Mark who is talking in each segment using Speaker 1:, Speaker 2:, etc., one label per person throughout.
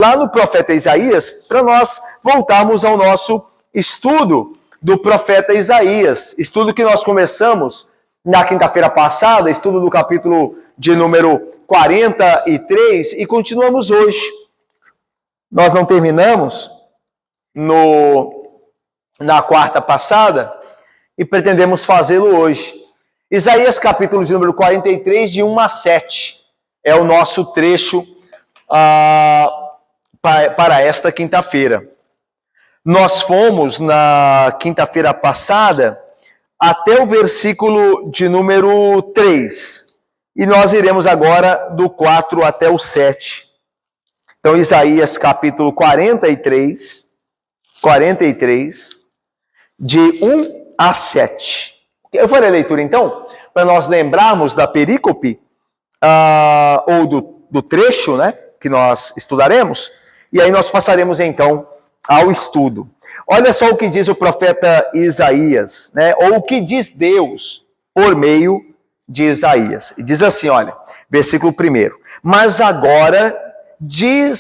Speaker 1: lá no profeta Isaías, para nós voltarmos ao nosso estudo do profeta Isaías, estudo que nós começamos na quinta-feira passada, estudo do capítulo de número 43, e continuamos hoje. Nós não terminamos na quarta passada e pretendemos fazê-lo hoje. Isaías capítulo de número 43, de 1 a 7, é o nosso trecho para esta quinta-feira. Nós fomos na quinta-feira passada até o versículo de número 3. E nós iremos agora do 4 até o 7. Então, Isaías capítulo 43, de 1 a 7. Eu farei a leitura, então, para nós lembrarmos da perícope, ou do trecho, né, que nós estudaremos, e aí nós passaremos, então, ao estudo. Olha só o que diz o profeta Isaías, né, ou o que diz Deus por meio de Isaías. E diz assim, olha, versículo 1. Mas agora,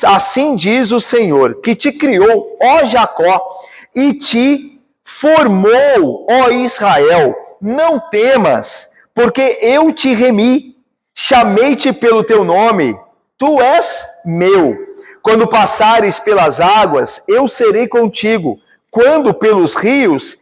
Speaker 1: assim diz o Senhor, que te criou, ó Jacó, e te formou, ó Israel. Não temas, porque eu te remi, chamei-te pelo teu nome, tu és meu. Quando passares pelas águas, eu serei contigo. Quando pelos rios,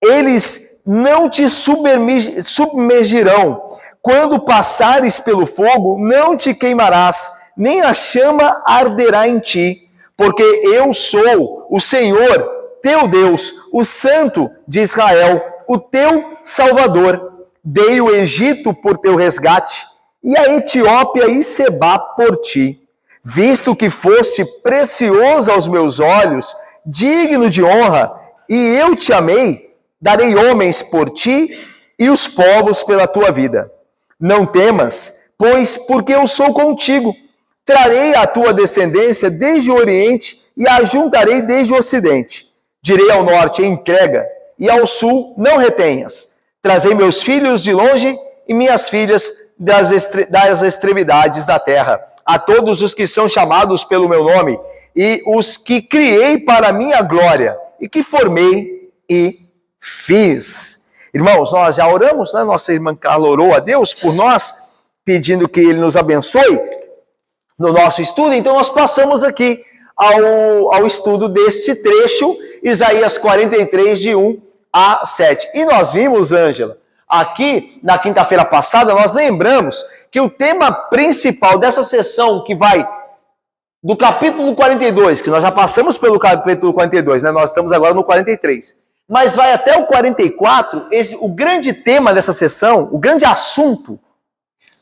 Speaker 1: eles não te submergirão. Quando passares pelo fogo, não te queimarás, nem a chama arderá em ti. Porque eu sou o Senhor, teu Deus, o Santo de Israel, o teu Salvador. Dei o Egito por teu resgate, e a Etiópia e Sebá por ti. Visto que foste precioso aos meus olhos, digno de honra, e eu te amei, darei homens por ti e os povos pela tua vida. Não temas, pois porque eu sou contigo. Trarei a tua descendência desde o Oriente e a juntarei desde o Ocidente. Direi ao norte, entrega, e ao sul, não retenhas. Trazei meus filhos de longe e minhas filhas das extremidades da terra. A todos os que são chamados pelo meu nome, e os que criei para a minha glória, e que formei e fiz. Irmãos, nós já oramos, né? Nossa irmã Carla orou a Deus por nós, pedindo que Ele nos abençoe no nosso estudo. Então nós passamos aqui ao estudo deste trecho, Isaías 43, de 1 a 7. E nós vimos, Ângela, aqui na quinta-feira passada, nós lembramos que o tema principal dessa sessão, que vai do capítulo 42, que nós já passamos pelo capítulo 42, né? Nós estamos agora no 43, mas vai até o 44, o grande tema dessa sessão, o grande assunto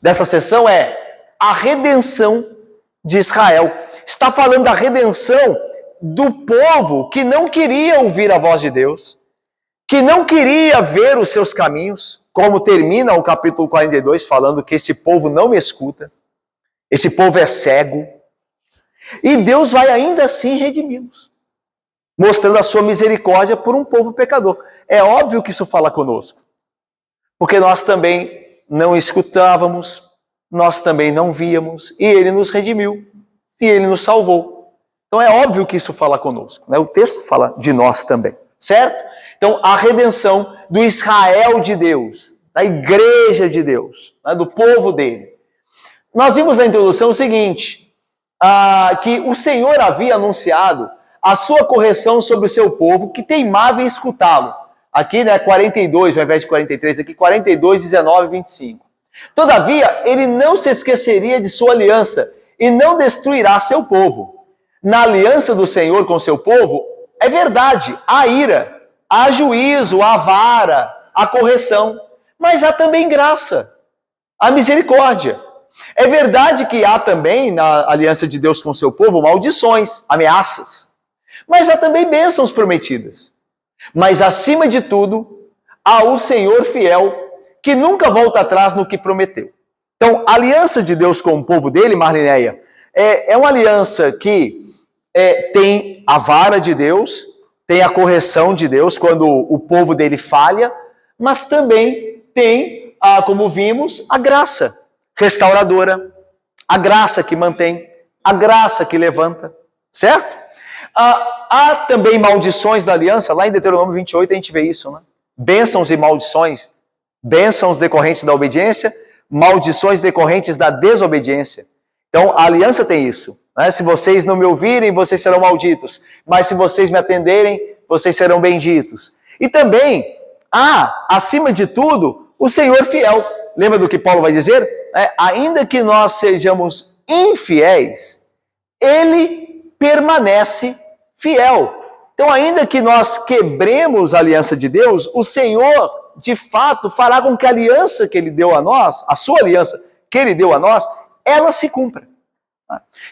Speaker 1: dessa sessão é a redenção de Israel. Está falando da redenção do povo que não queria ouvir a voz de Deus, que não queria ver os seus caminhos, como termina o capítulo 42, falando que este povo não me escuta, esse povo é cego, e Deus vai ainda assim redimi-los, mostrando a sua misericórdia por um povo pecador. É óbvio que isso fala conosco, porque nós também não escutávamos, nós também não víamos, e Ele nos redimiu, e Ele nos salvou. Então é óbvio que isso fala conosco, né? O texto fala de nós também, certo? Então, a redenção do Israel de Deus, da igreja de Deus, né, do povo dele. Nós vimos na introdução o seguinte, que o Senhor havia anunciado a sua correção sobre o seu povo que teimava em escutá-lo. Aqui, né, 42, ao invés de 43, aqui 42, 19 e 25. Todavia, ele não se esqueceria de sua aliança e não destruirá seu povo. Na aliança do Senhor com seu povo, é verdade, há ira, há juízo, há vara, há correção, mas há também graça, há misericórdia. É verdade que há também, na aliança de Deus com o seu povo, maldições, ameaças, mas há também bênçãos prometidas. Mas, acima de tudo, há o Senhor fiel, que nunca volta atrás no que prometeu. Então, a aliança de Deus com o povo dele, Marlinéia, é uma aliança que tem a vara de Deus, tem a correção de Deus quando o povo dele falha, mas também tem, como vimos, a graça restauradora, a graça que mantém, a graça que levanta. certo? Há também maldições da aliança, lá em Deuteronômio 28 a gente vê isso, né? Bênçãos e maldições, bênçãos decorrentes da obediência, maldições decorrentes da desobediência. Então, a aliança tem isso, né? Se vocês não me ouvirem, vocês serão malditos, mas se vocês me atenderem, vocês serão benditos. E também há, acima de tudo, o Senhor fiel. Lembra do que Paulo vai dizer? Ainda que nós sejamos infiéis, Ele permanece fiel. Então, ainda que nós quebremos a aliança de Deus, o Senhor, de fato, fará com que a aliança que Ele deu a nós, a sua aliança que Ele deu a nós, ela se cumpra.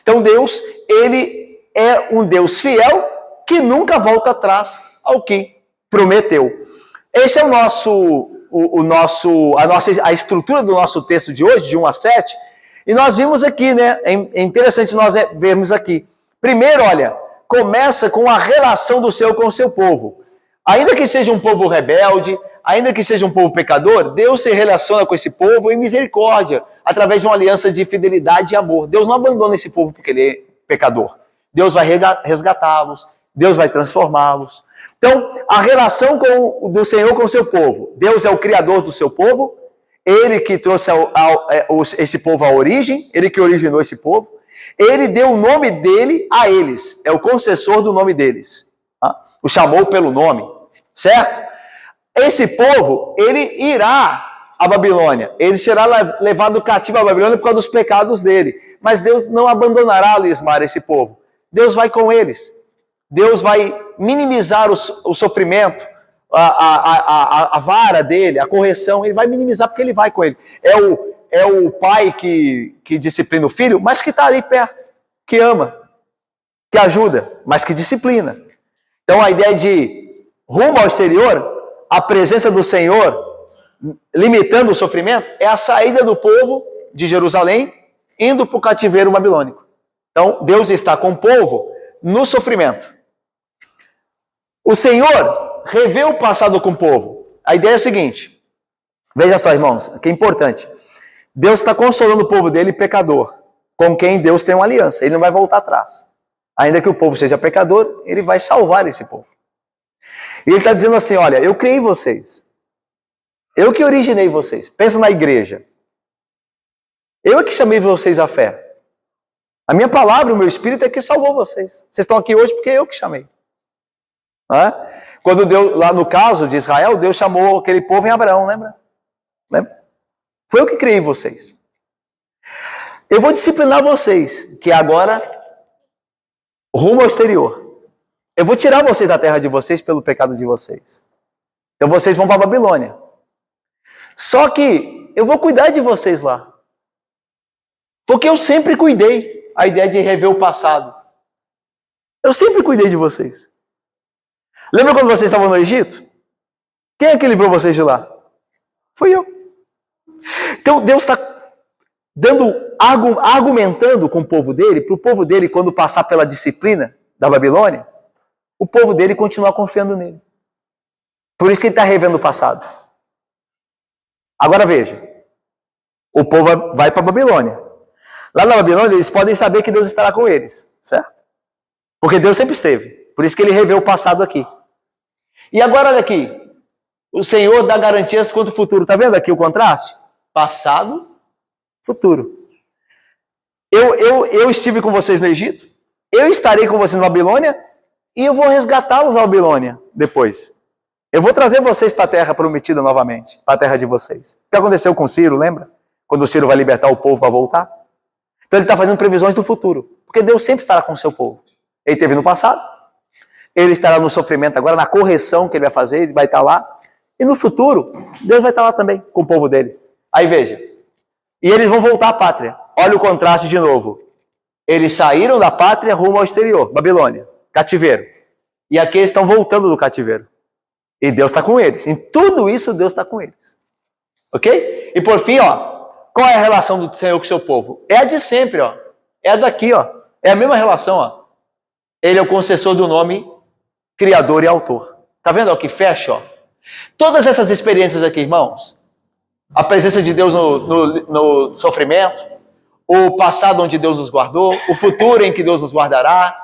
Speaker 1: Então, Deus, Ele é um Deus fiel que nunca volta atrás ao que prometeu. Esse é a estrutura do nosso texto de hoje, de 1 a 7, e nós vimos aqui, né? É interessante nós vermos aqui. Primeiro, olha, começa com a relação do Senhor com o seu povo. Ainda que seja um povo rebelde, ainda que seja um povo pecador, Deus se relaciona com esse povo em misericórdia, através de uma aliança de fidelidade e amor. Deus não abandona esse povo porque ele é pecador. Deus vai resgatá-los, Deus vai transformá-los. Então, a relação do Senhor com o seu povo. Deus é o criador do seu povo, Ele que trouxe esse povo à origem, Ele que originou esse povo. Ele deu o nome dele a eles, é o concessor do nome deles. O chamou pelo nome, certo? Esse povo, ele irá à Babilônia, ele será levado cativo à Babilônia por causa dos pecados dele. Mas Deus não abandonará, Lismar, esse povo. Deus vai com eles. Deus vai minimizar o sofrimento, a vara dele, a correção, ele vai minimizar porque ele vai com ele. É o pai que disciplina o filho, mas que está ali perto, que ama, que ajuda, mas que disciplina. Então a ideia de rumo ao exterior, a presença do Senhor limitando o sofrimento, é a saída do povo de Jerusalém indo para o cativeiro babilônico. Então Deus está com o povo no sofrimento. O Senhor revê o passado com o povo. A ideia é a seguinte, veja só, irmãos, que é importante. Deus está consolando o povo dele, pecador, com quem Deus tem uma aliança. Ele não vai voltar atrás. Ainda que o povo seja pecador, ele vai salvar esse povo. E ele está dizendo assim, olha, eu criei vocês. Eu que originei vocês. Pensa na igreja. Eu é que chamei vocês à fé. A minha palavra, o meu espírito é que salvou vocês. Vocês estão aqui hoje porque eu que chamei. Quando Deus, lá no caso de Israel, Deus chamou aquele povo em Abraão, lembra? Foi eu que criei vocês. Eu vou disciplinar vocês, que agora rumo ao exterior. Eu vou tirar vocês da terra de vocês pelo pecado de vocês. Então vocês vão para a Babilônia. Só que eu vou cuidar de vocês lá. Porque eu sempre cuidei. A ideia de rever o passado. Eu sempre cuidei de vocês. Lembra quando vocês estavam no Egito? Quem é que livrou vocês de lá? Fui eu. Então Deus está argumentando com o povo dele, para o povo dele, quando passar pela disciplina da Babilônia, o povo dele continuar confiando nele. Por isso que ele está revendo o passado. Agora veja, o povo vai para a Babilônia. Lá na Babilônia eles podem saber que Deus estará com eles, certo? Porque Deus sempre esteve. Por isso que ele revê o passado aqui. E agora olha aqui, o Senhor dá garantias quanto ao futuro. Está vendo aqui o contraste? Passado, futuro. Eu estive com vocês no Egito, eu estarei com vocês na Babilônia e eu vou resgatá-los na Babilônia depois. Eu vou trazer vocês para a terra prometida novamente, para a terra de vocês. O que aconteceu com Ciro, lembra? Quando o Ciro vai libertar o povo para voltar. Então ele está fazendo previsões do futuro, porque Deus sempre estará com o seu povo. Ele esteve no passado, ele estará no sofrimento agora, na correção que ele vai fazer, ele vai estar lá. E no futuro, Deus vai estar lá também, com o povo dele. Aí veja, e eles vão voltar à pátria. Olha o contraste de novo. Eles saíram da pátria rumo ao exterior, Babilônia, cativeiro. E aqui eles estão voltando do cativeiro. E Deus está com eles. Em tudo isso, Deus está com eles. Ok? E por fim, qual é a relação do Senhor com o seu povo? É a de sempre, É a daqui, É a mesma relação, Ele é o concessor do nome, criador e autor. Tá vendo, que fecha, Todas essas experiências aqui, irmãos, a presença de Deus no sofrimento, o passado onde Deus nos guardou, o futuro em que Deus nos guardará,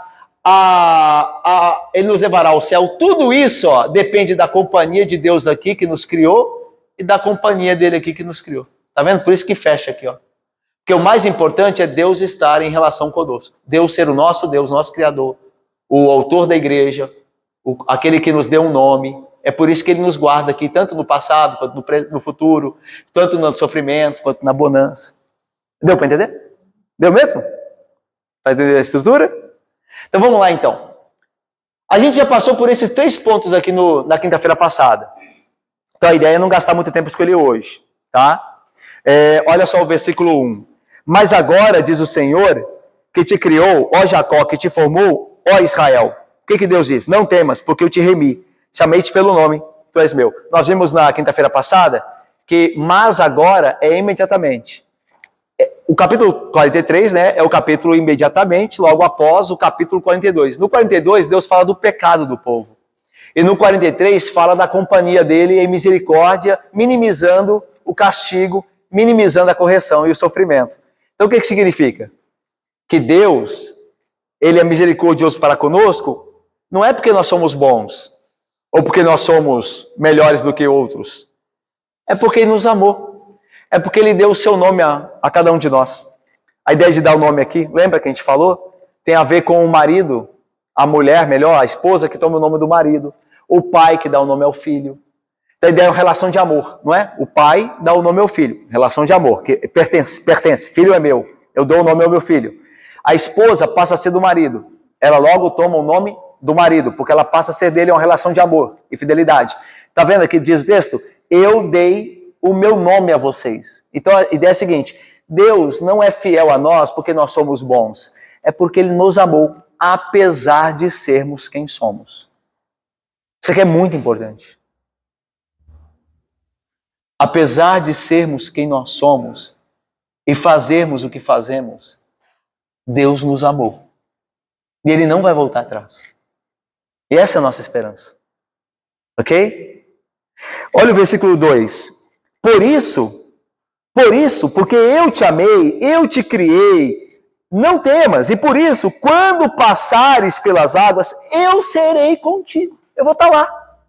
Speaker 1: Ele nos levará ao céu. Tudo isso, ó, depende da companhia de Deus aqui que nos criou e da companhia dele aqui que nos criou. Tá vendo? Por isso que fecha aqui, ó. Porque o mais importante é Deus estar em relação conosco. Deus ser o nosso Deus, nosso Criador, o autor da igreja, aquele que nos deu um nome. É por isso que ele nos guarda aqui, tanto no passado, quanto no futuro, tanto no sofrimento, quanto na bonança. Deu para entender? Deu mesmo? Para entender a estrutura? Então vamos lá então. A gente já passou por esses 3 pontos aqui na quinta-feira passada. Então a ideia é não gastar muito tempo escolher hoje, tá? Olha só o versículo 1. Mas agora, diz o Senhor, que te criou, ó Jacó, que te formou, ó Israel. O que Deus diz? Não temas, porque eu te remi. Chamei-te pelo nome, tu és meu. Nós vimos na quinta-feira passada que mas agora é imediatamente. O capítulo 43, né, é o capítulo imediatamente, logo após o capítulo 42. No 42, Deus fala do pecado do povo. E no 43, fala da companhia dele em misericórdia, minimizando o castigo, minimizando a correção e o sofrimento. Então, o que significa? Que Deus, ele é misericordioso para conosco, não é porque nós somos bons, ou porque nós somos melhores do que outros. É porque ele nos amou. É porque ele deu o seu nome a cada um de nós. A ideia de dar o nome aqui, lembra que a gente falou? Tem a ver com o marido, a mulher, melhor, a esposa que toma o nome do marido, o pai que dá o nome ao filho. Então a ideia é uma relação de amor, não é? O pai dá o nome ao filho, relação de amor, que pertence, filho é meu, eu dou o nome ao meu filho. A esposa passa a ser do marido, ela logo toma o nome do marido, porque ela passa a ser dele, é uma relação de amor e fidelidade. Tá vendo aqui, diz o texto? Eu dei o meu nome a vocês. Então a ideia é a seguinte, Deus não é fiel a nós porque nós somos bons, é porque ele nos amou, apesar de sermos quem somos. Isso aqui é muito importante. Apesar de sermos quem nós somos e fazermos o que fazemos, Deus nos amou. E ele não vai voltar atrás. E essa é a nossa esperança. Ok? Olha o versículo 2. Por isso, porque eu te amei, eu te criei, não temas. E por isso, quando passares pelas águas, eu serei contigo. Eu vou estar lá.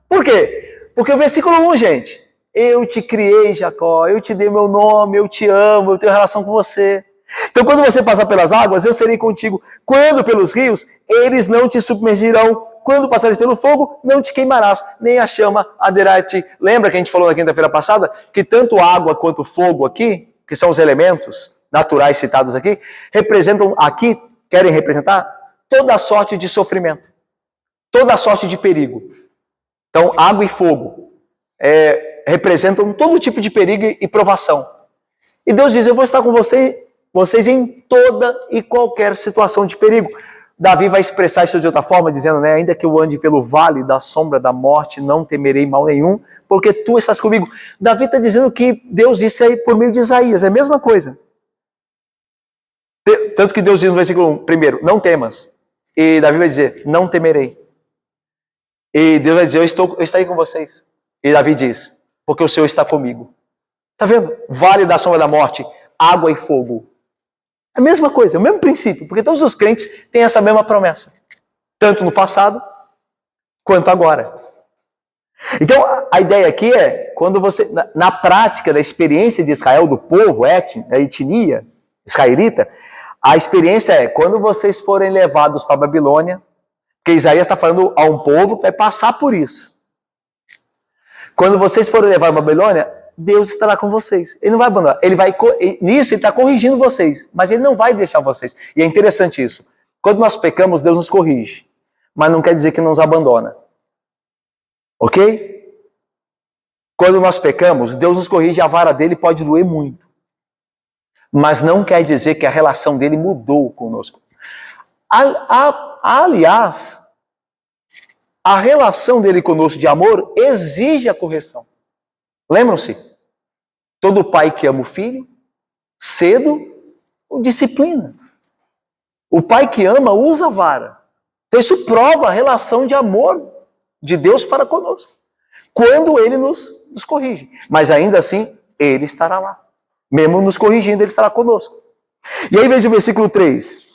Speaker 1: Por quê? Porque o versículo 1, gente. Eu te criei, Jacó, eu te dei meu nome, eu te amo, eu tenho relação com você. Então, quando você passar pelas águas, eu serei contigo. Quando pelos rios, eles não te submergirão. Quando passares pelo fogo, não te queimarás, nem a chama arderá em ti. Lembra que a gente falou na quinta-feira passada que tanto água quanto fogo aqui, que são os elementos naturais citados aqui, querem representar toda sorte de sofrimento, toda sorte de perigo. Então, água e fogo representam todo tipo de perigo e provação. E Deus diz, eu vou estar com vocês em toda e qualquer situação de perigo. Davi vai expressar isso de outra forma, dizendo, né, ainda que eu ande pelo vale da sombra da morte, não temerei mal nenhum, porque tu estás comigo. Davi está dizendo que Deus disse aí por meio de Isaías, é a mesma coisa. Tanto que Deus diz no versículo 1, primeiro, não temas. E Davi vai dizer, não temerei. E Deus vai dizer, eu estarei com vocês. E Davi diz, porque o Senhor está comigo. Está vendo? Vale da sombra da morte, água e fogo. É a mesma coisa, é o mesmo princípio, porque todos os crentes têm essa mesma promessa, tanto no passado quanto agora. Então, a ideia aqui é, quando você, na prática da experiência de Israel, do povo, a etnia israelita, a experiência é, quando vocês forem levados para a Babilônia, porque Isaías está falando a um povo que vai passar por isso. Quando vocês forem levados para a Babilônia, Deus estará com vocês. Ele não vai abandonar. Nisso ele está corrigindo vocês, mas ele não vai deixar vocês. E é interessante isso. Quando nós pecamos, Deus nos corrige, mas não quer dizer que nos abandona. Ok? Quando nós pecamos, Deus nos corrige, a vara dele pode doer muito. Mas não quer dizer que a relação dele mudou conosco. Aliás, a relação dele conosco de amor exige a correção. Lembram-se? Todo pai que ama o filho, cedo o disciplina. O pai que ama usa a vara. Então isso prova a relação de amor de Deus para conosco. Quando ele nos corrige. Mas ainda assim, ele estará lá. Mesmo nos corrigindo, ele estará conosco. E aí veja o versículo 3.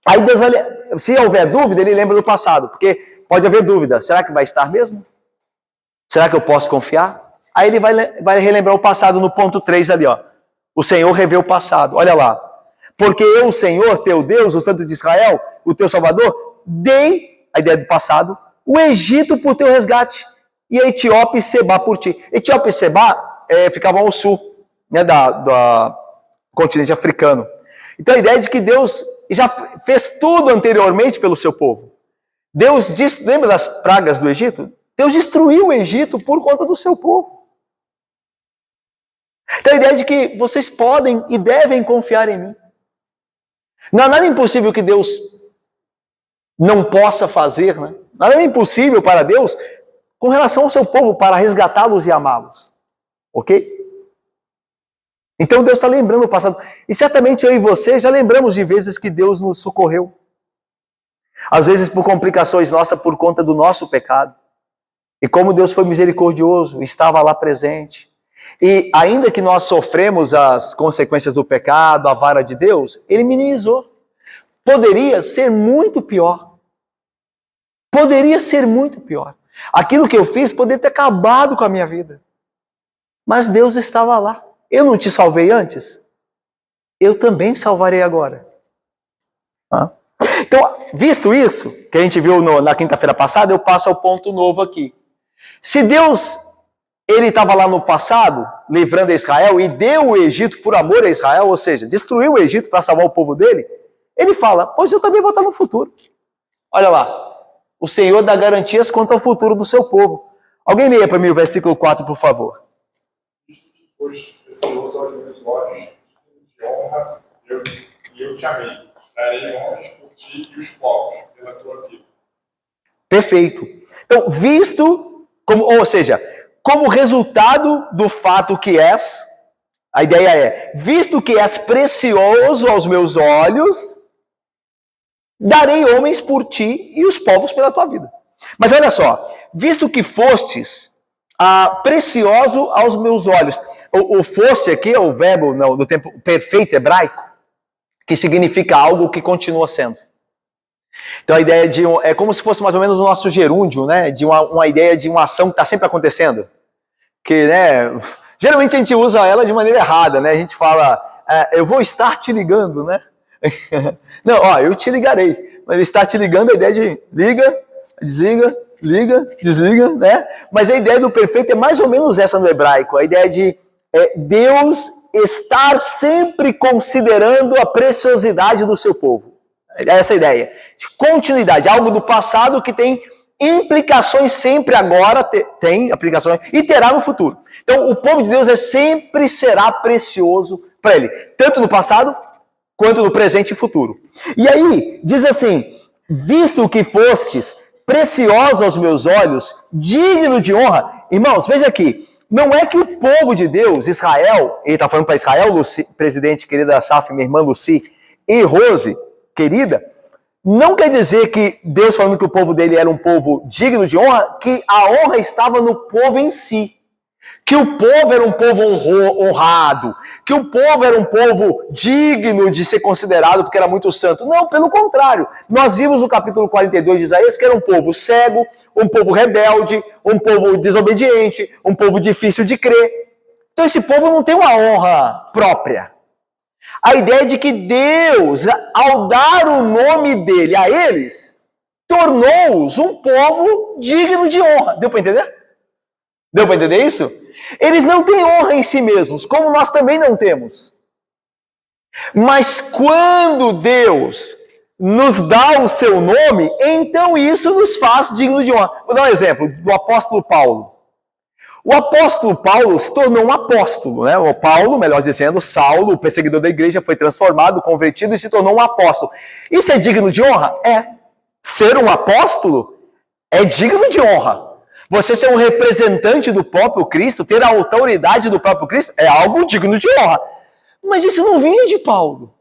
Speaker 1: Aí Deus vai... se houver dúvida, ele lembra do passado, porque pode haver dúvida. Será que vai estar mesmo? Será que eu posso confiar? Aí ele vai relembrar o passado no ponto 3 ali, ó. O Senhor revê o passado. Olha lá. Porque eu, o Senhor, teu Deus, o Santo de Israel, o teu Salvador, dei, a ideia do passado, o Egito por teu resgate e a Etiópia e Sebá por ti. Etiópia e Sebá ficavam ao sul, né, do continente africano. Então a ideia é de que Deus já fez tudo anteriormente pelo seu povo. Deus disse, lembra das pragas do Egito? Deus destruiu o Egito por conta do seu povo. Então a ideia é de que vocês podem e devem confiar em mim. Não há nada impossível que Deus não possa fazer, né? Nada é impossível para Deus com relação ao seu povo, para resgatá-los e amá-los. Ok? Então Deus está lembrando o passado. E certamente eu e você já lembramos de vezes que Deus nos socorreu. Às vezes por complicações nossas, por conta do nosso pecado. E como Deus foi misericordioso, estava lá presente. E ainda que nós sofremos as consequências do pecado, a vara de Deus, Ele minimizou. Poderia ser muito pior. Poderia ser muito pior. Aquilo que eu fiz poderia ter acabado com a minha vida. Mas Deus estava lá. Eu não te salvei antes? Eu também salvarei agora. Então, visto isso, que a gente viu na quinta-feira passada, eu passo ao ponto novo aqui. Se Deus, Ele estava lá no passado, livrando Israel, e deu o Egito por amor a Israel, ou seja, destruiu o Egito para salvar o povo dele, Ele fala, pois eu também vou estar no futuro. Olha lá, o Senhor dá garantias quanto ao futuro do seu povo. Alguém leia para mim o versículo 4, por favor.
Speaker 2: Pois o Senhor aos meus olhos de honra, e eu te amei. Darei honras por ti e os povos, pela tua vida.
Speaker 1: Perfeito. Então, visto, ou seja, como resultado do fato que és, a ideia é, visto que és precioso aos meus olhos, darei homens por ti e os povos pela tua vida. Mas olha só, visto que fostes precioso aos meus olhos. O foste aqui é o verbo no tempo perfeito hebraico, que significa algo que continua sendo. Então a ideia é como se fosse mais ou menos o nosso gerúndio, né? De uma ideia de uma ação que está sempre acontecendo. Que, né, geralmente a gente usa ela de maneira errada, né? A gente fala, eu vou estar te ligando, né? Não, eu te ligarei. Mas estar te ligando, a ideia de liga, desliga, liga, desliga, né? Mas a ideia do perfeito é mais ou menos essa no hebraico. A ideia de Deus estar sempre considerando a preciosidade do seu povo. Essa é a ideia. De continuidade, algo do passado que tem implicações sempre agora, tem aplicações, e terá no futuro. Então, o povo de Deus sempre será precioso para Ele, tanto no passado, quanto no presente e futuro. E aí, diz assim, visto que fostes precioso aos meus olhos, digno de honra. Irmãos, veja aqui, não é que o povo de Deus, Israel, ele está falando para Israel, Luci, presidente, querida Saf, minha irmã Luci, e Rose, querida, não quer dizer que Deus falando que o povo dele era um povo digno de honra, que a honra estava no povo em si. Que o povo era um povo honrado, que o povo era um povo digno de ser considerado porque era muito santo. Não, pelo contrário. Nós vimos no capítulo 42 de Isaías que era um povo cego, um povo rebelde, um povo desobediente, um povo difícil de crer. Então esse povo não tem uma honra própria. A ideia é de que Deus, ao dar o nome dele a eles, tornou-os um povo digno de honra. Deu para entender? Deu para entender isso? Eles não têm honra em si mesmos, como nós também não temos. Mas quando Deus nos dá o seu nome, então isso nos faz digno de honra. Vou dar um exemplo do apóstolo Paulo. O apóstolo Paulo se tornou um apóstolo, né? O Paulo, melhor dizendo, Saulo, o perseguidor da igreja, foi transformado, convertido e se tornou um apóstolo. Isso é digno de honra? É. Ser um apóstolo é digno de honra. Você ser um representante do próprio Cristo, ter a autoridade do próprio Cristo, é algo digno de honra. Mas isso não vinha de Paulo.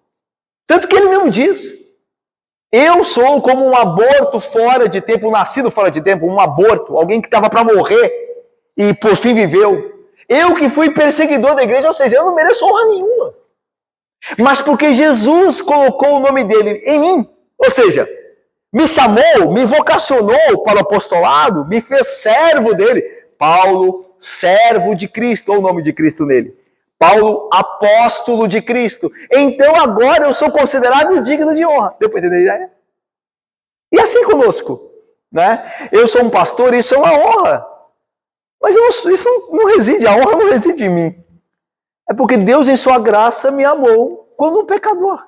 Speaker 1: Tanto que ele mesmo diz, eu sou como um aborto fora de tempo, um nascido fora de tempo, um aborto, alguém que estava para morrer e por fim viveu. Eu que fui perseguidor da igreja, ou seja, eu não mereço honra nenhuma. Mas porque Jesus colocou o nome dele em mim, ou seja, me chamou, me vocacionou para o apostolado, me fez servo dele. Paulo, servo de Cristo, ou o nome de Cristo nele. Paulo, apóstolo de Cristo. Então agora eu sou considerado digno de honra. Deu para entender a ideia? E assim conosco, né? Eu sou um pastor, isso é uma honra. Mas isso não reside, a honra não reside em mim. É porque Deus, em sua graça, me amou quando um pecador.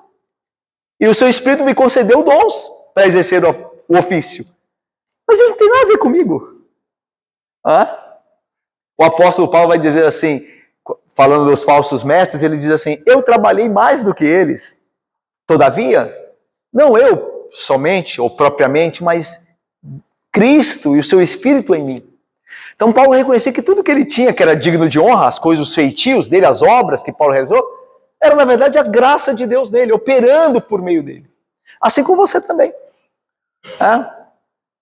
Speaker 1: E o seu Espírito me concedeu dons para exercer o ofício. Mas isso não tem nada a ver comigo. O apóstolo Paulo vai dizer assim, falando dos falsos mestres, ele diz assim, eu trabalhei mais do que eles. Todavia, não eu somente ou propriamente, mas Cristo e o seu Espírito em mim. Então Paulo reconhecia que tudo que ele tinha, que era digno de honra, as coisas, os feitios dele, as obras que Paulo realizou, era na verdade a graça de Deus nele, operando por meio dele. Assim como você também.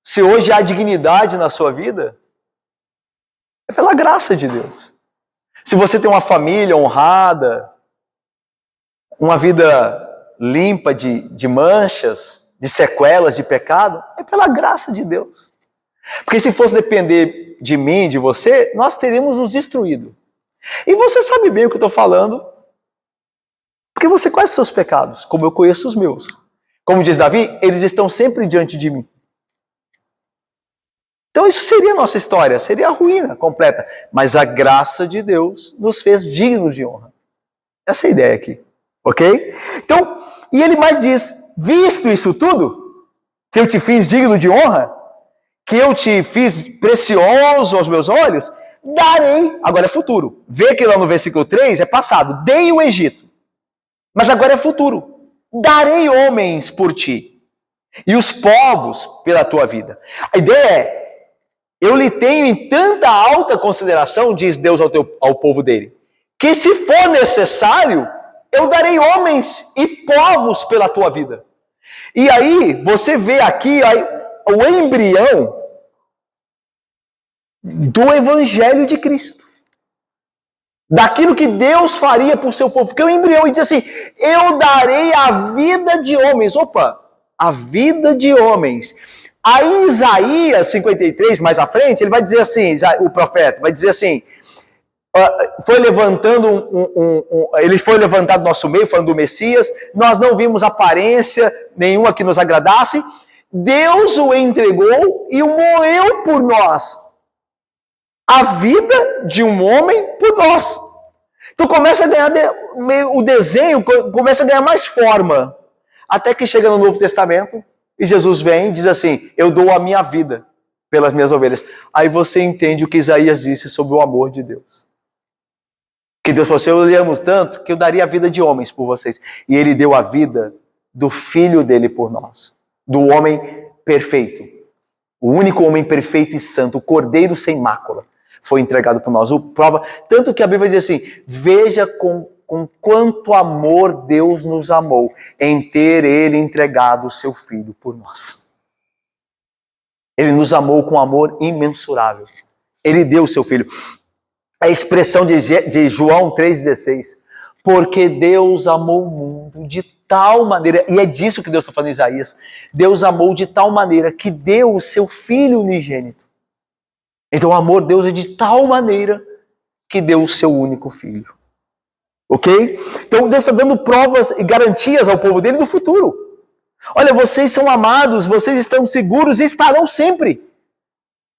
Speaker 1: Se hoje há dignidade na sua vida, é pela graça de Deus. Se você tem uma família honrada, uma vida limpa de manchas, de sequelas, de pecado, é pela graça de Deus. Porque se fosse depender de mim, de você, nós teríamos nos destruído. E você sabe bem o que eu estou falando, porque você conhece os seus pecados, como eu conheço os meus. Como diz Davi, eles estão sempre diante de mim. Então isso seria a nossa história, seria a ruína completa. Mas a graça de Deus nos fez dignos de honra. Essa é a ideia aqui, ok? Então, e ele mais diz, visto isso tudo, que eu te fiz digno de honra, que eu te fiz precioso aos meus olhos, darei, agora é futuro. Vê que lá no versículo 3 é passado, dei o Egito. Mas agora é futuro. Darei homens por ti, e os povos pela tua vida. A ideia é, eu lhe tenho em tanta alta consideração, diz Deus ao povo dele, que se for necessário, eu darei homens e povos pela tua vida. E aí, você vê aqui o embrião do Evangelho de Cristo. Daquilo que Deus faria por seu povo. Porque o embrião diz assim, eu darei a vida de homens. Opa, a vida de homens. Aí em Isaías 53, mais à frente, ele vai dizer assim, o profeta vai dizer assim, foi levantando ele foi levantado do nosso meio, falando do Messias, nós não vimos aparência nenhuma que nos agradasse, Deus o entregou e o moeu por nós. A vida de um homem por nós. Então começa a ganhar, o desenho começa a ganhar mais forma, até que chega no Novo Testamento, e Jesus vem e diz assim, eu dou a minha vida pelas minhas ovelhas. Aí você entende o que Isaías disse sobre o amor de Deus. Que Deus falou assim, eu lhe amo tanto que eu daria a vida de homens por vocês. E ele deu a vida do filho dele por nós. Do homem perfeito. O único homem perfeito e santo, o cordeiro sem mácula, foi entregado por nós. O prova, tanto que a Bíblia diz assim, veja com quanto amor Deus nos amou em ter ele entregado o seu filho por nós. Ele nos amou com amor imensurável. Ele deu o seu filho. A expressão de João 3,16. Porque Deus amou o mundo de tal maneira, e é disso que Deus está falando em Isaías, Deus amou de tal maneira que deu o seu filho unigênito. Então o amor de Deus é de tal maneira que deu o seu único filho. Ok? Então Deus está dando provas e garantias ao povo dele do futuro. Olha, vocês são amados, vocês estão seguros e estarão sempre.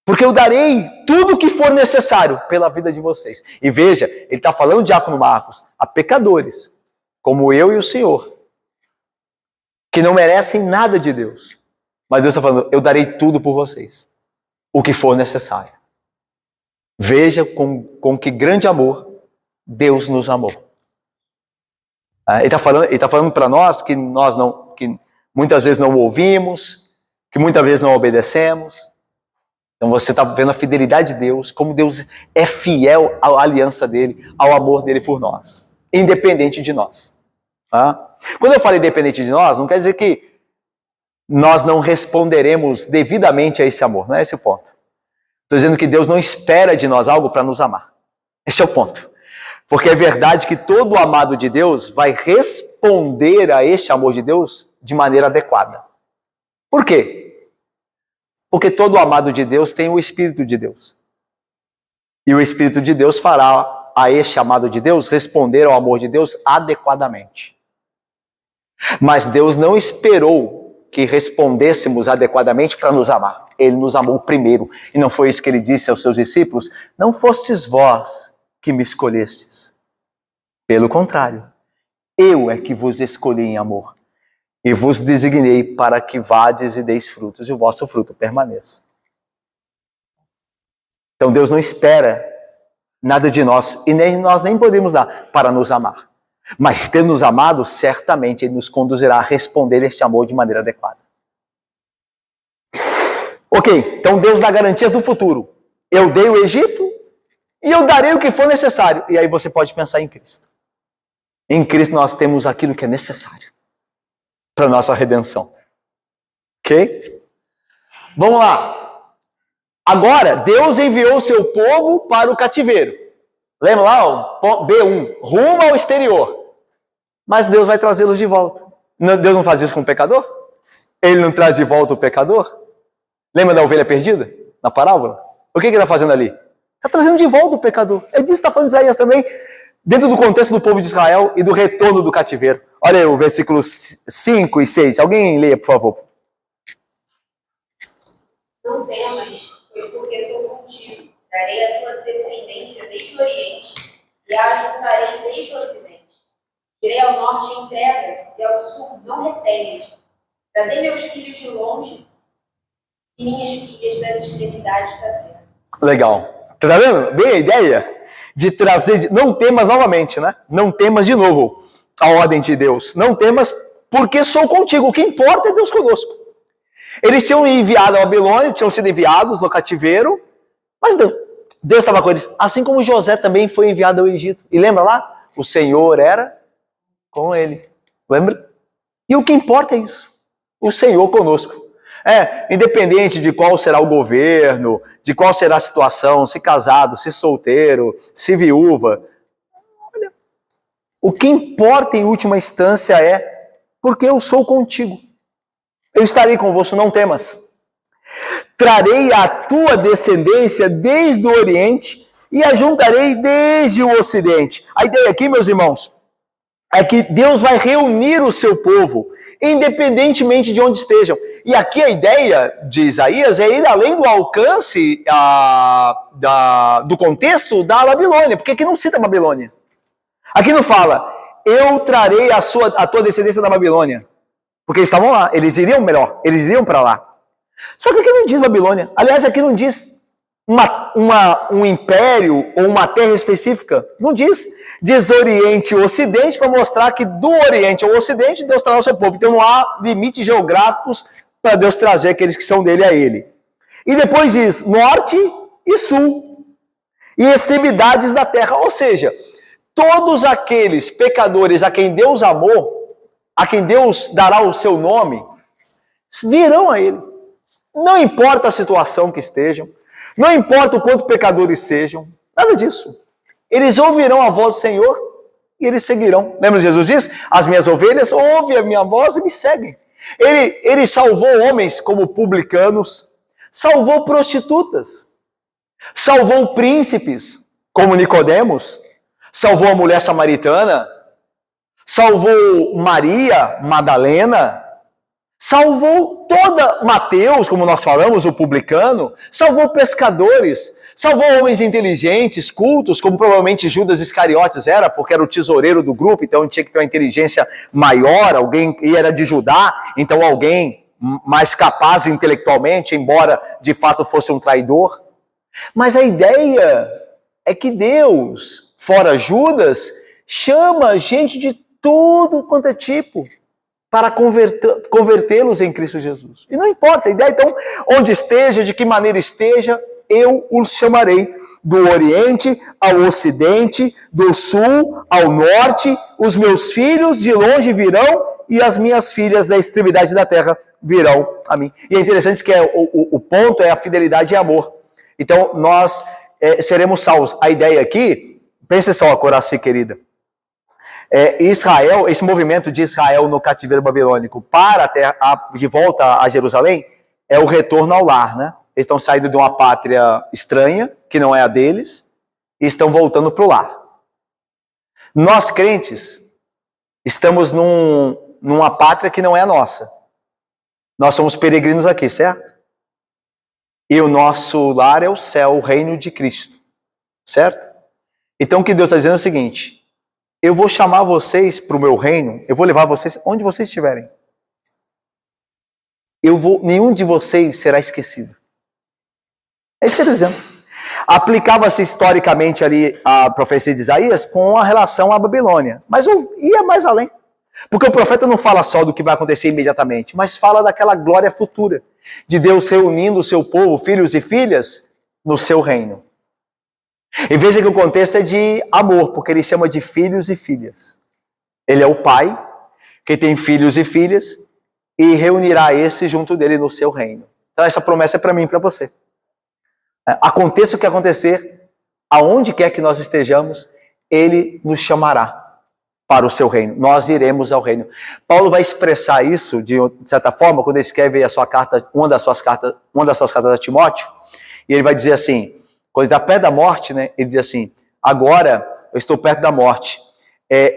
Speaker 1: Porque eu darei tudo o que for necessário pela vida de vocês. E veja, ele está falando, diácono Marcos, a pecadores, como eu e o Senhor, que não merecem nada de Deus. Mas Deus está falando, eu darei tudo por vocês, o que for necessário. Veja com que grande amor Deus nos amou. Ele está falando para nós que que muitas vezes não ouvimos, que muitas vezes não obedecemos. Então você está vendo a fidelidade de Deus, como Deus é fiel à aliança dele, ao amor dele por nós, independente de nós. Quando eu falo independente de nós, não quer dizer que nós não responderemos devidamente a esse amor, não é esse o ponto. Estou dizendo que Deus não espera de nós algo para nos amar. Esse é o ponto. Porque é verdade que todo amado de Deus vai responder a este amor de Deus de maneira adequada. Por quê? Porque todo amado de Deus tem o Espírito de Deus. E o Espírito de Deus fará a este amado de Deus responder ao amor de Deus adequadamente. Mas Deus não esperou que respondêssemos adequadamente para nos amar. Ele nos amou primeiro. E não foi isso que ele disse aos seus discípulos? Não fostes vós que me escolhestes. Pelo contrário, eu é que vos escolhi em amor. E vos designei para que vades e deis frutos, e o vosso fruto permaneça. Então Deus não espera nada de nós, e nem nós nem podemos dar para nos amar. Mas tendo nos amado, certamente Ele nos conduzirá a responder este amor de maneira adequada. Ok, então Deus dá garantias do futuro. Eu dei o Egito e eu darei o que for necessário. E aí você pode pensar em Cristo. Em Cristo nós temos aquilo que é necessário para a nossa redenção. Ok? Vamos lá. Agora, Deus enviou o seu povo para o cativeiro. Lembra lá, B1, rumo ao exterior. Mas Deus vai trazê-los de volta. Deus não faz isso com o pecador? Ele não traz de volta o pecador? Lembra da ovelha perdida? Na parábola? O que ele está fazendo ali? Está trazendo de volta o pecador. É disso que está falando Isaías também, dentro do contexto do povo de Israel e do retorno do cativeiro. Olha aí o versículos 5 e 6. Alguém leia, por favor.
Speaker 3: Não temas, pois porque sou contigo. Darei a tua descendência desde o Oriente e a ajuntarei desde o Ocidente. Irei ao norte em treva e ao sul não retenhas. Trazei meus filhos de longe e minhas filhas das extremidades da terra. Legal.
Speaker 1: Tá vendo? Bem a ideia de trazer... Não temas novamente, né? Não temas de novo a ordem de Deus. Não temas porque sou contigo. O que importa é Deus conosco. Eles tinham enviado a Babilônia, tinham sido enviados no cativeiro, mas Deus estava com eles. Assim como José também foi enviado ao Egito. E lembra lá? O Senhor era com ele. Lembra? E o que importa é isso. O Senhor conosco. Independente de qual será o governo, de qual será a situação, se casado, se solteiro, se viúva. Olha, o que importa em última instância é porque eu sou contigo. Eu estarei convosco, não temas. Trarei a tua descendência desde o Oriente e a juntarei desde o Ocidente. A ideia aqui, meus irmãos, é que Deus vai reunir o seu povo, independentemente de onde estejam. E aqui a ideia de Isaías é ir além do alcance do contexto da Babilônia, porque aqui não cita a Babilônia. Aqui não fala, eu trarei a tua descendência da Babilônia. Porque eles estavam lá, eles iriam para lá. Só que aqui não diz Babilônia. Aliás, aqui não diz um império ou uma terra específica. Não diz. Diz Oriente e Ocidente para mostrar que do Oriente ao Ocidente Deus trará o seu povo. Então não há limites geográficos para Deus trazer aqueles que são dele a ele. E depois diz Norte e Sul e extremidades da terra. Ou seja, todos aqueles pecadores a quem Deus amou, a quem Deus dará o seu nome, virão a ele. Não importa a situação que estejam, não importa o quanto pecadores sejam, nada disso. Eles ouvirão a voz do Senhor e eles seguirão. Lembra que Jesus diz? As minhas ovelhas ouvem a minha voz e me seguem. Ele salvou homens como publicanos, salvou prostitutas, salvou príncipes como Nicodemos, salvou a mulher samaritana, salvou Maria Madalena, salvou toda Mateus, como nós falamos, o publicano, salvou pescadores, salvou homens inteligentes, cultos, como provavelmente Judas Iscariotes era, porque era o tesoureiro do grupo, então tinha que ter uma inteligência maior, alguém, e era de Judá, então alguém mais capaz intelectualmente, embora de fato fosse um traidor. Mas a ideia é que Deus, fora Judas, chama gente de tudo quanto é tipo, para convertê-los em Cristo Jesus. E não importa a ideia, então, onde esteja, de que maneira esteja, eu os chamarei do Oriente ao Ocidente, do Sul ao Norte, os meus filhos de longe virão e as minhas filhas da extremidade da terra virão a mim. E é interessante que o ponto é a fidelidade e amor. Então, nós seremos salvos. A ideia aqui, pense só, Coraci querida, Israel, esse movimento de Israel no cativeiro babilônico para de volta a Jerusalém, é o retorno ao lar, né? Eles estão saindo de uma pátria estranha, que não é a deles, e estão voltando para o lar. Nós, crentes, estamos numa pátria que não é a nossa. Nós somos peregrinos aqui, certo? E o nosso lar é o céu, o reino de Cristo, certo? Então o que Deus está dizendo é o seguinte: eu vou chamar vocês para o meu reino, eu vou levar vocês onde vocês estiverem. Nenhum de vocês será esquecido. É isso que ele está dizendo. Aplicava-se historicamente ali a profecia de Isaías com a relação à Babilônia, mas ia mais além. Porque o profeta não fala só do que vai acontecer imediatamente, mas fala daquela glória futura, de Deus reunindo o seu povo, filhos e filhas, no seu reino. E veja que o contexto é de amor, porque ele chama de filhos e filhas. Ele é o pai, que tem filhos e filhas, e reunirá esse junto dele no seu reino. Então essa promessa é para mim e para você. Aconteça o que acontecer, aonde quer que nós estejamos, ele nos chamará para o seu reino. Nós iremos ao reino. Paulo vai expressar isso de certa forma quando ele escreve a sua carta, uma das suas cartas a Timóteo, e ele vai dizer assim, quando ele está perto da morte, né, ele diz assim: agora eu estou perto da morte.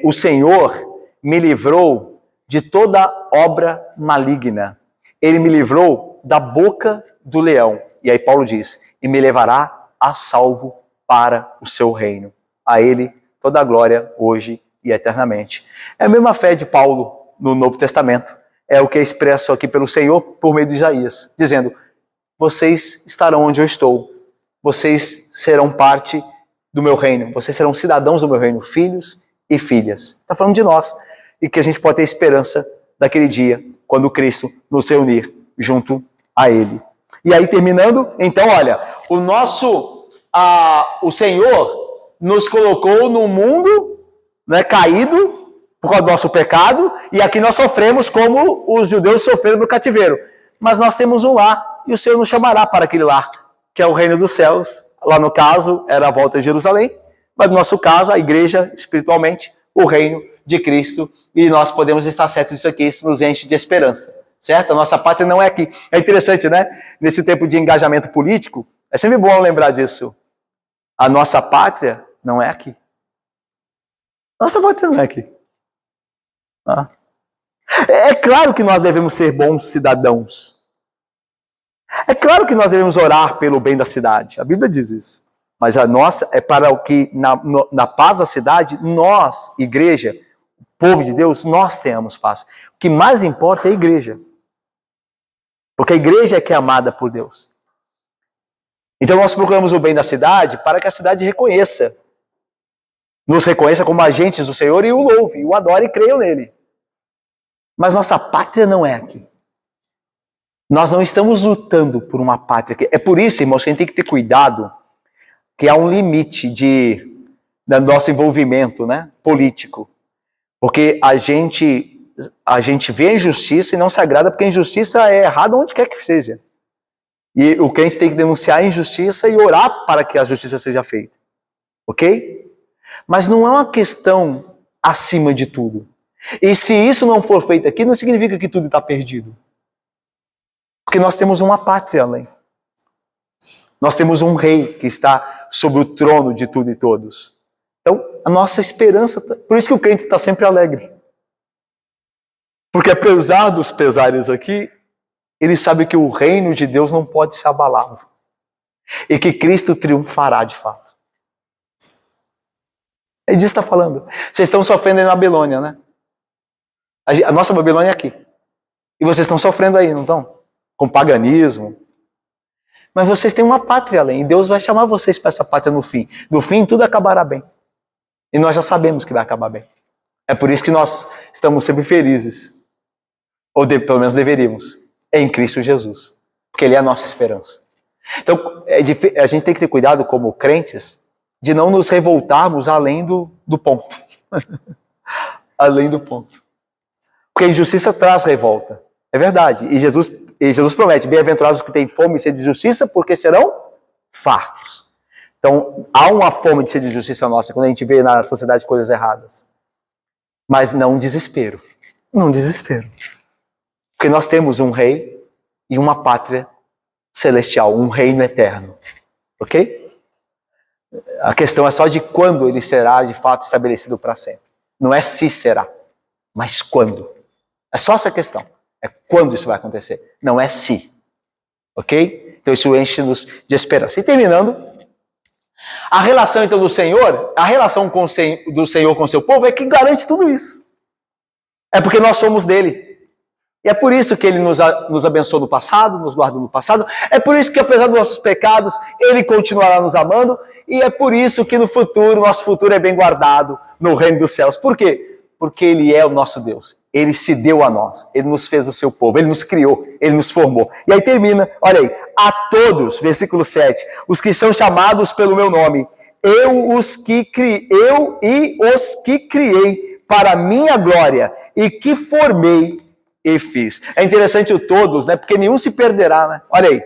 Speaker 1: O Senhor me livrou de toda obra maligna. Ele me livrou da boca do leão. E aí Paulo diz: e me levará a salvo para o seu reino. A ele toda a glória hoje e eternamente. É a mesma fé de Paulo no Novo Testamento. É o que é expresso aqui pelo Senhor por meio de Isaías, dizendo: vocês estarão onde eu estou. Vocês serão parte do meu reino. Vocês serão cidadãos do meu reino, filhos e filhas. Está falando de nós. E que a gente pode ter esperança daquele dia, quando Cristo nos reunir junto a Ele. E aí, terminando, então, olha, o Senhor nos colocou no mundo, né, caído por causa do nosso pecado, e aqui nós sofremos como os judeus sofreram no cativeiro. Mas nós temos um lar, e o Senhor nos chamará para aquele lar, que é o reino dos céus. Lá no caso, era a volta a Jerusalém, mas no nosso caso, a igreja, espiritualmente, o reino de Cristo, e nós podemos estar certos disso aqui, isso nos enche de esperança. Certo? A nossa pátria não é aqui. É interessante, né? Nesse tempo de engajamento político, é sempre bom lembrar disso. A nossa pátria não é aqui. Nossa pátria não é aqui. É claro que nós devemos ser bons cidadãos. É claro que nós devemos orar pelo bem da cidade. A Bíblia diz isso. Mas a nossa é para o que, na paz da cidade, nós, igreja, povo de Deus, nós tenhamos paz. O que mais importa é a igreja. Porque a igreja é que é amada por Deus. Então nós procuramos o bem da cidade para que a cidade nos reconheça como agentes do Senhor e o louve, o adore e creiam nele. Mas nossa pátria não é aqui. Nós não estamos lutando por uma pátria aqui. É por isso, irmãos, que a gente tem que ter cuidado, que há um limite do nosso envolvimento, né, político. Porque a gente vê a injustiça e não se agrada, porque a injustiça é errada onde quer que seja. E o crente tem que denunciar a injustiça e orar para que a justiça seja feita. Ok? Mas não é uma questão acima de tudo. E se isso não for feito aqui, não significa que tudo está perdido. Porque nós temos uma pátria além. Nós temos um rei que está sobre o trono de tudo e todos. Então, a nossa esperança, por isso que o crente está sempre alegre. Porque apesar dos pesares aqui, ele sabe que o reino de Deus não pode ser abalado. E que Cristo triunfará de fato. É disso que está falando. Vocês estão sofrendo aí na Babilônia, né? A nossa Babilônia é aqui. E vocês estão sofrendo aí, não estão? Com paganismo. Mas vocês têm uma pátria além. E Deus vai chamar vocês para essa pátria no fim. No fim, tudo acabará bem. E nós já sabemos que vai acabar bem. É por isso que nós estamos sempre felizes. Ou pelo menos deveríamos. Em Cristo Jesus. Porque Ele é a nossa esperança. Então, a gente tem que ter cuidado como crentes de não nos revoltarmos além do ponto. Além do ponto. Porque a injustiça traz revolta. É verdade. E Jesus promete: bem-aventurados os que têm fome e sede de justiça, porque serão fartos. Então, há uma fome de sede de justiça nossa quando a gente vê na sociedade coisas erradas. Mas não desespero. Não desespero. Porque nós temos um rei e uma pátria celestial, um reino eterno. Ok? A questão é só de quando ele será de fato estabelecido para sempre. Não é se será, mas quando. É só essa questão. É quando isso vai acontecer. Não é se. Ok? Então isso enche-nos de esperança. E terminando, a relação então do Senhor, a relação do Senhor com o seu povo é que garante tudo isso. É porque nós somos dele. E é por isso que ele nos abençoou no passado, nos guardou no passado. É por isso que, apesar dos nossos pecados, ele continuará nos amando. E é por isso que no futuro, nosso futuro é bem guardado no reino dos céus. Por quê? Porque ele é o nosso Deus. Ele se deu a nós. Ele nos fez o seu povo. Ele nos criou. Ele nos formou. E aí termina, olha aí. A todos, versículo 7, os que são chamados pelo meu nome, eu e os que criei para a minha glória e que formei e fiz. É interessante o todos, né? Porque nenhum se perderá, né? Olha aí.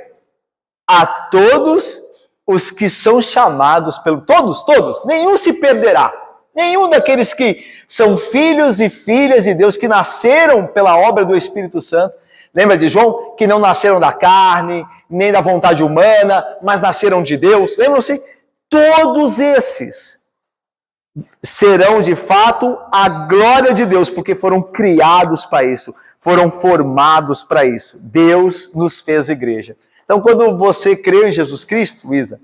Speaker 1: A todos os que são chamados pelo... Todos. Nenhum se perderá. Nenhum daqueles que são filhos e filhas de Deus, que nasceram pela obra do Espírito Santo. Lembra de João? Que não nasceram da carne, nem da vontade humana, mas nasceram de Deus. Lembram-se? Todos esses serão de fato a glória de Deus, porque foram criados para isso, foram formados para isso. Deus nos fez igreja. Então, quando você creu em Jesus Cristo, Isa,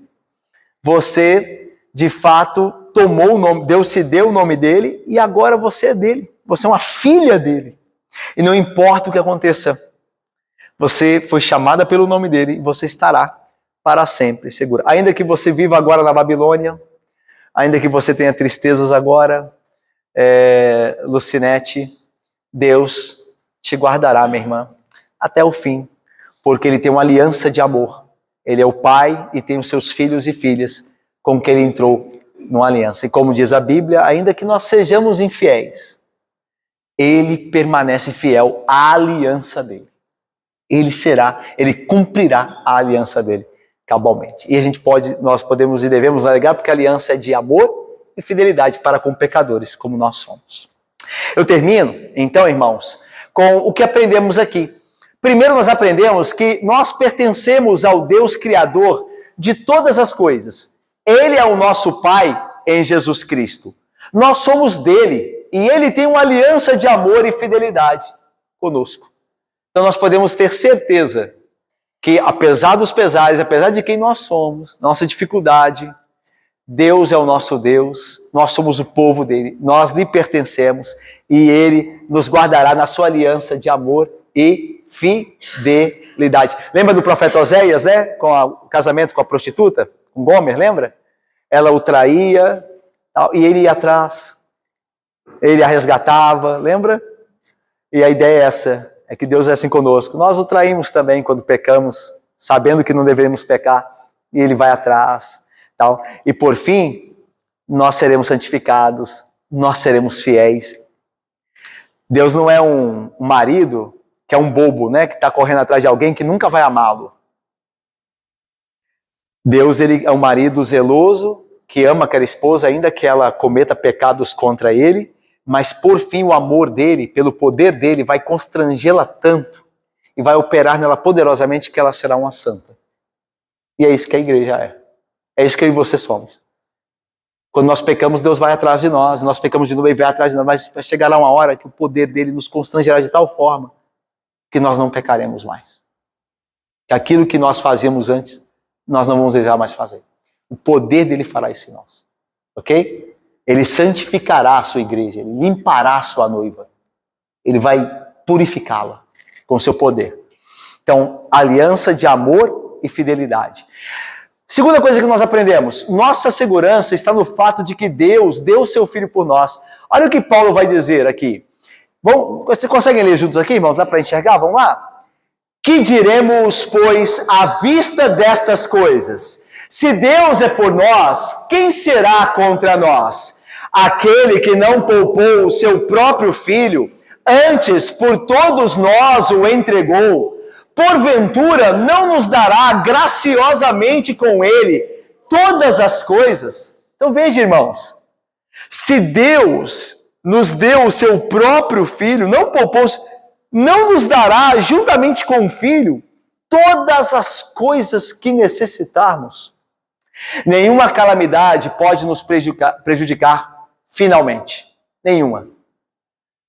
Speaker 1: você de fato tomou o nome, Deus te deu o nome dele e agora você é dele. Você é uma filha dele. E não importa o que aconteça, você foi chamada pelo nome dele e você estará para sempre segura. Ainda que você viva agora na Babilônia, ainda que você tenha tristezas agora, Lucinete, Deus te guardará, minha irmã, até o fim, porque ele tem uma aliança de amor. Ele é o pai e tem os seus filhos e filhas com quem ele entrou numa aliança. E como diz a Bíblia, ainda que nós sejamos infiéis, ele permanece fiel à aliança dele. Ele cumprirá a aliança dele cabalmente. E nós podemos e devemos alegar porque a aliança é de amor e fidelidade para com pecadores, como nós somos. Eu termino, então, irmãos, com o que aprendemos aqui. Primeiro nós aprendemos que nós pertencemos ao Deus Criador de todas as coisas. Ele é o nosso Pai em Jesus Cristo. Nós somos dele e ele tem uma aliança de amor e fidelidade conosco. Então nós podemos ter certeza que, apesar dos pesares, apesar de quem nós somos, nossa dificuldade, Deus é o nosso Deus, nós somos o povo dele, nós lhe pertencemos e ele nos guardará na sua aliança de amor e fidelidade. Lembra do profeta Oséias, né? Com o casamento com a prostituta, com Gomer, lembra? Ela o traía e ele ia atrás, ele a resgatava, lembra? E a ideia é essa, é que Deus é assim conosco. Nós o traímos também quando pecamos, sabendo que não deveríamos pecar, e ele vai atrás. Tal. E por fim, nós seremos santificados, nós seremos fiéis. Deus não é um marido que é um bobo, né, que está correndo atrás de alguém que nunca vai amá-lo. Deus, ele é um marido zeloso, que ama aquela esposa, ainda que ela cometa pecados contra ele, mas por fim o amor dele, pelo poder dele, vai constrangê-la tanto e vai operar nela poderosamente que ela será uma santa. E é isso que a igreja é. É isso que eu e você somos. Quando nós pecamos, Deus vai atrás de nós. Nós pecamos de novo e vai atrás de nós. Mas vai chegar lá uma hora que o poder dele nos constrangerá de tal forma que nós não pecaremos mais. Que aquilo que nós fazíamos antes, nós não vamos desejar mais fazer. O poder dele fará isso em nós. Ok? Ele santificará a sua igreja. Ele limpará a sua noiva. Ele vai purificá-la com o seu poder. Então, aliança de amor e fidelidade. Segunda coisa que nós aprendemos, nossa segurança está no fato de que Deus deu o seu Filho por nós. Olha o que Paulo vai dizer aqui. Vocês conseguem ler juntos aqui, irmãos? Dá para enxergar? Vamos lá? Que diremos, pois, à vista destas coisas? Se Deus é por nós, quem será contra nós? Aquele que não poupou o seu próprio Filho, antes por todos nós o entregou, porventura não nos dará graciosamente com ele todas as coisas? Então veja, irmãos, se Deus nos deu o seu próprio Filho, não poupou, não nos dará, juntamente com o Filho, todas as coisas que necessitarmos. Nenhuma calamidade pode nos prejudicar finalmente. Nenhuma.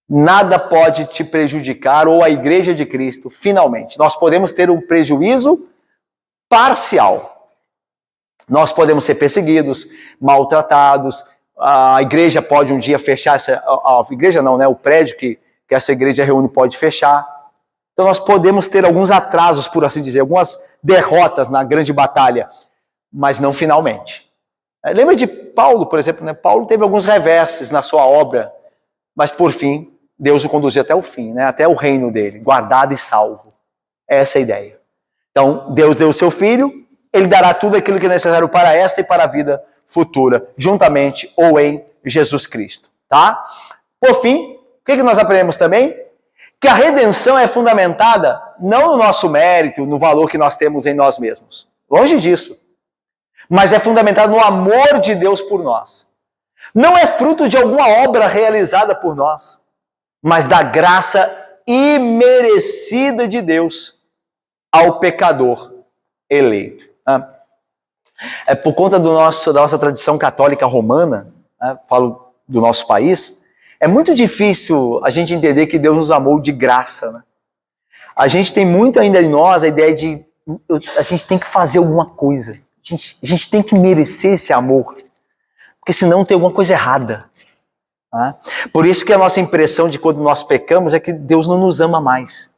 Speaker 1: Nada pode te prejudicar, ou a Igreja de Cristo, finalmente. Nós podemos ter um prejuízo parcial. Nós podemos ser perseguidos, maltratados. A igreja pode um dia fechar, a igreja não, né? O prédio que essa igreja reúne pode fechar. Então nós podemos ter alguns atrasos, por assim dizer, algumas derrotas na grande batalha, mas não finalmente. Lembra de Paulo, por exemplo, né? Paulo teve alguns reverses na sua obra, mas por fim, Deus o conduziu até o fim, né? Até o reino dele, guardado e salvo. Essa é a ideia. Então, Deus deu o seu Filho, Ele dará tudo aquilo que é necessário para esta e para a vida futura, juntamente ou em Jesus Cristo, tá? Por fim, o que nós aprendemos também? Que a redenção é fundamentada não no nosso mérito, no valor que nós temos em nós mesmos. Longe disso. Mas é fundamentada no amor de Deus por nós. Não é fruto de alguma obra realizada por nós, mas da graça imerecida de Deus ao pecador eleito. É por conta da nossa tradição católica romana, falo do nosso país, é muito difícil a gente entender que Deus nos amou de graça. Né? A gente tem muito ainda em nós a ideia de a gente tem que fazer alguma coisa. A gente tem que merecer esse amor, porque senão tem alguma coisa errada. Por isso que a nossa impressão de quando nós pecamos é que Deus não nos ama mais.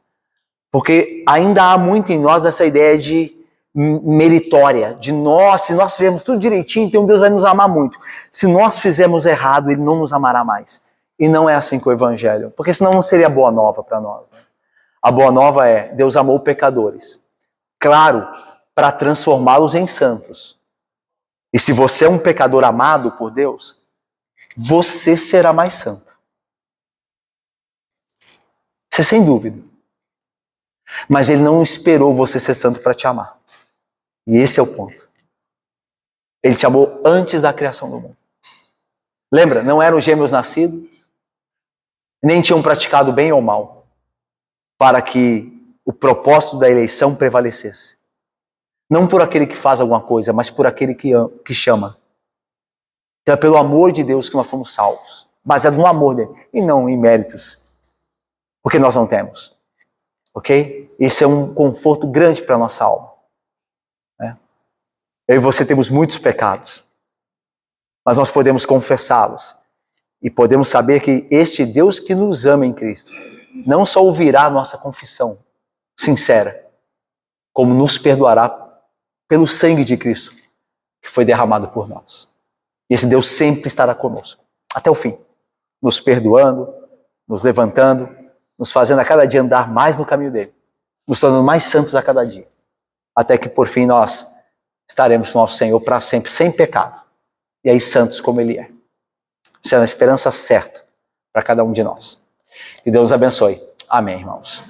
Speaker 1: Porque ainda há muito em nós essa ideia de meritória, de nós, se nós fizermos tudo direitinho, então Deus vai nos amar muito. Se nós fizermos errado, Ele não nos amará mais. E não é assim com o Evangelho, porque senão não seria boa nova para nós. Né? A boa nova é, Deus amou pecadores. Claro, para transformá-los em santos. E se você é um pecador amado por Deus, você será mais santo. Isso é sem dúvida. Mas Ele não esperou você ser santo para te amar. E esse é o ponto. Ele te amou antes da criação do mundo. Lembra? Não eram gêmeos nascidos, nem tinham praticado bem ou mal, para que o propósito da eleição prevalecesse. Não por aquele que faz alguma coisa, mas por aquele que chama. Então é pelo amor de Deus que nós fomos salvos. Baseado no amor dele, e não em méritos. Porque nós não temos. Ok? Isso é um conforto grande para a nossa alma. Eu e você temos muitos pecados. Mas nós podemos confessá-los. E podemos saber que este Deus que nos ama em Cristo, não só ouvirá a nossa confissão sincera, como nos perdoará pelo sangue de Cristo, que foi derramado por nós. E esse Deus sempre estará conosco, até o fim, nos perdoando, nos levantando, nos fazendo a cada dia andar mais no caminho dele, nos tornando mais santos a cada dia, até que por fim nós estaremos com nosso Senhor para sempre, sem pecado, e aí santos como Ele é. Essa é a esperança certa para cada um de nós. Que Deus abençoe. Amém, irmãos.